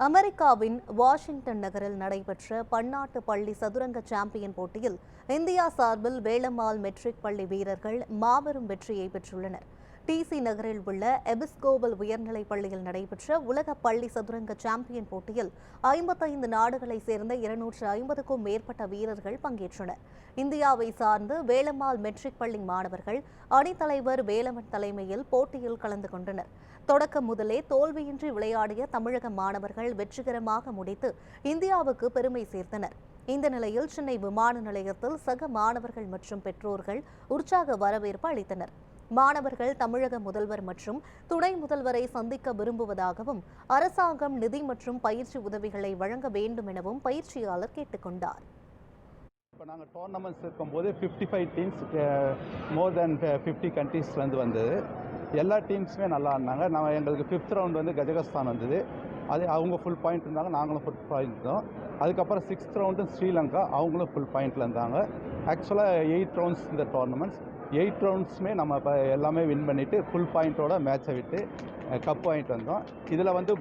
அமெரிக்காவின் வாஷிங்டன் நகரில் நடைபெற்ற பன்னாட்டு பள்ளி சதுரங்க சாம்பியன் போட்டியில் இந்தியா சார்பில் வேலம்மாள் மெட்ரிக் பள்ளி வீரர்கள் மாபெரும் வெற்றியை பெற்றுள்ளனர். டிசி நகரில் உள்ள எபிஸ்கோபல் உயர்நிலைப் பள்ளியில் நடைபெற்ற உலக பள்ளி சதுரங்க சாம்பியன் போட்டியில் 55 நாடுகளைச் சேர்ந்த 250க்கும் மேற்பட்ட வீரர்கள் பங்கேற்றனர். இந்தியாவை சார்ந்து வேலம்மாள் மெட்ரிக் பள்ளி மாணவர்கள் அணித்தலைவர் வேலவன் தலைமையில் போட்டியில் கலந்து கொண்டனர். தொடக்கம் முதலே தோல்வியின்றி விளையாடிய தமிழக மாணவர்கள் வெற்றிகரமாக முடித்து இந்தியாவுக்கு பெருமை சேர்த்தனர். இந்த நிலையில் சென்னை விமான நிலையத்தில் சக மாணவர்கள் மற்றும் பெற்றோர்கள் உற்சாக வரவேற்பு அளித்தனர். மாணவர்கள் தமிழக முதல்வர் மற்றும் துணை முதல்வரை சந்திக்க விரும்புவதாகவும் அரசாங்கம் நிதி மற்றும் பயிற்சி உதவிகளை வழங்க வேண்டும் எனவும் பயிற்சியாளர் கேட்டுக்கொண்டார். இப்போ நாங்கள் டோர்னமெண்ட்ஸ் இருக்கும்போது 55 டீம்ஸ் மோர் தென் 50 கண்ட்ரீஸ்லேருந்து வந்தது. எல்லா டீம்ஸுமே நல்லா இருந்தாங்க. எங்களுக்கு 5th ரவுண்ட் வந்து கஜகஸ்தான் வந்தது. அது அவங்க ஃபுல் பாயிண்ட் இருந்தாங்க, நாங்களும் ஃபுல் பாயிண்ட் இருந்தோம். அதுக்கப்புறம் 6th ரவுண்டு ஸ்ரீலங்கா, அவங்களும் ஃபுல் பாயிண்டில் இருந்தாங்க. ஆக்சுவலாக 8 ரவுண்ட்ஸ் இந்த டோர்னமெண்ட்ஸ். 8 ரவுண்ட்ஸுமே நம்ம இப்போ எல்லாமே வின் பண்ணிவிட்டு ஃபுல் பாயிண்ட்டோட மேட்சை விட்டு கப் வாங்கிட்டு வந்தோம். இதில் வந்து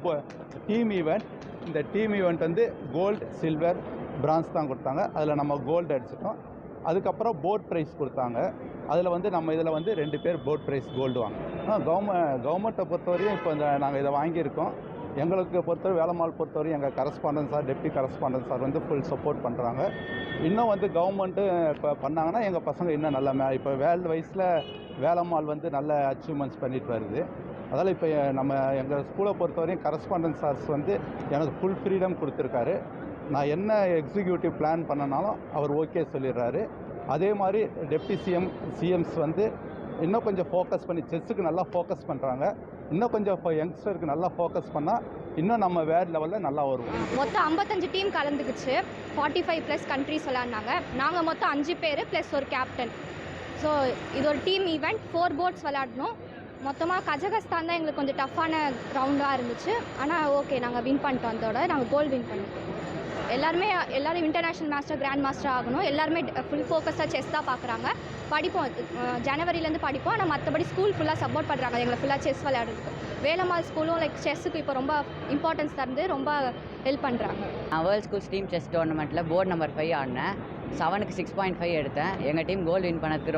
டீம் ஈவெண்ட், இந்த டீம் ஈவெண்ட் வந்து கோல்டு, சில்வர், பிரான்ஸ் தான் கொடுத்தாங்க. அதில் நம்ம கோல்டு அடிச்சிட்டோம். அதுக்கப்புறம் போர்ட் ப்ரைஸ் கொடுத்தாங்க. அதில் வந்து நம்ம இதில் வந்து 2 பேர் போர்ட் ப்ரைஸ் கோல்டு வாங்கினோம். கவர்மெண்ட்டை பொறுத்தவரையும் இப்போ நாங்கள் இதை வாங்கியிருக்கோம். எங்களுக்கு பொறுத்தவரை வேலம்மாள் பொறுத்தவரையும் எங்கள் correspondent sir, deputy correspondent sir வந்து ஃபுல் சப்போர்ட் பண்ணுறாங்க. இன்னும் வந்து கவர்மெண்ட்டு இப்போ பண்ணாங்கன்னா எங்கள் பசங்க இன்னும் நல்ல இப்போ வேர்ல்டு வைஸில் வேலம்மாள் வந்து நல்ல அச்சீவ்மெண்ட்ஸ் பண்ணிட்டு வருது. அதனால் இப்போ நம்ம எங்கள் ஸ்கூலை பொறுத்தவரையும் கரஸ்பாண்டன்ட் சார்ஸ் வந்து எனக்கு ஃபுல் ஃப்ரீடம் கொடுத்துருக்காரு. நான் என்ன எக்ஸிக்யூட்டிவ் பிளான் பண்ணனாலும் அவர் ஓகே சொல்லிடுறாரு. அதே மாதிரி டெப்டி சிஎம்ஸ் வந்து இன்னும் கொஞ்சம் ஃபோக்கஸ் பண்ணி செஸ்ஸுக்கு நல்லா ஃபோக்கஸ் பண்ணுறாங்க. இன்னும் கொஞ்சம் யங்ஸ்டருக்கு நல்லா ஃபோக்கஸ் பண்ணால் இன்னும் நம்ம வேர்ல்டு லெவலில் நல்லா வருவோம். மொத்தம் 55 டீம் கலந்துக்குச்சு. 45+ கண்ட்ரிஸ் விளாட்னாங்க. நாங்கள் மொத்தம் 5 பேர் ப்ளஸ் ஒரு கேப்டன். ஸோ இது ஒரு டீம் ஈவெண்ட். 4 போர்ட்ஸ் விளாடணும். மொத்தமாக கஜகஸ்தான் தான் எங்களுக்கு கொஞ்சம் டஃப்பான ரவுண்டாக இருந்துச்சு. ஆனால் ஓகே, நாங்கள் வின் பண்ணிட்டோம். அதோட நாங்கள் கோல்டு வின் பண்ணிட்டோம். எல்லாரும் இன்டர்நேஷ்னல் மாஸ்டர், கிராண்ட் மாஸ்டர் ஆகணும். எல்லாருமே ஃபுல் ஃபோக்கஸாக செஸ் தான் பார்க்குறாங்க. படிப்போம், ஜனவரிலேருந்து படிப்போம். ஆனால் மற்றபடி ஸ்கூல் ஃபுல்லாக சப்போர்ட் பண்ணுறாங்க எங்களை ஃபுல்லாக செஸ் விளையாடுறதுக்கு. வேலம்மாள் ஸ்கூலும் செஸ்ஸுக்கு இப்போ ரொம்ப இம்பார்ட்டன்ஸ் தந்து ரொம்ப ஹெல்ப் பண்ணுறாங்க. நான் வேர்ல்ட் ஸ்கூல் டீம் செஸ் டோர்னமெண்ட்டில் போர்டு நம்பர் 5 ஆடினேன். 7க்கு 6.5 எடுத்தேன். எங்கள் டீம் கோல்டு வின் பண்ணதுக்கு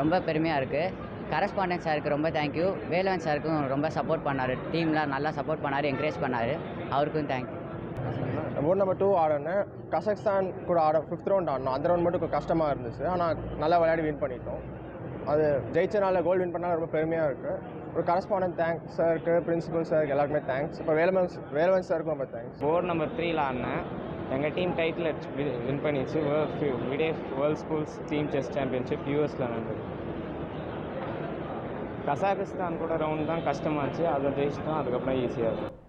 ரொம்ப பெருமையாக இருக்குது. கரஸ்பாண்டன்ட் சாருக்கு ரொம்ப தேங்க்யூ. வேலவன் சாருக்கும் ரொம்ப சப்போர்ட் பண்ணார். டீமில் நல்லா சப்போர்ட் பண்ணார், என்கரேஜ் பண்ணார். அவருக்கும் தேங்க்யூ. Port number 2 ஆடினேன். கசக்ஸ்தான் கூட 5th ரவுண்ட் ஆடினோம். அந்த ரவுண்ட் மட்டும் கொஞ்சம் கஷ்டமாக இருந்துச்சு. ஆனால் நல்லா விளையாடி வின் பண்ணிட்டோம். அது ஜெயிச்சனால கோல்டு வின் பண்ணால் ரொம்ப பெருமையாக இருக்குது. ஒரு கரஸ்பாண்டன்ட் தேங்க்ஸ் சாருக்கு, பிரின்சிபல் சாருக்கு எல்லாருக்குமே தேங்க்ஸ். இப்போ வேலவன் சாருக்கும் ரொம்ப தேங்க்ஸ். Port number 3 ஆடினேன். எங்கள் டீம் டைட்டில் வின் பண்ணிச்சு. World schools team chess championship யூஎஸில் நடந்தது. கசாகஸ்தான் கூட ரவுண்ட் தான் கஷ்டமாச்சு. அதை ஜெயிச்சிட்டோம். அதுக்கப்புறம் ஈஸியாக இருக்கும்.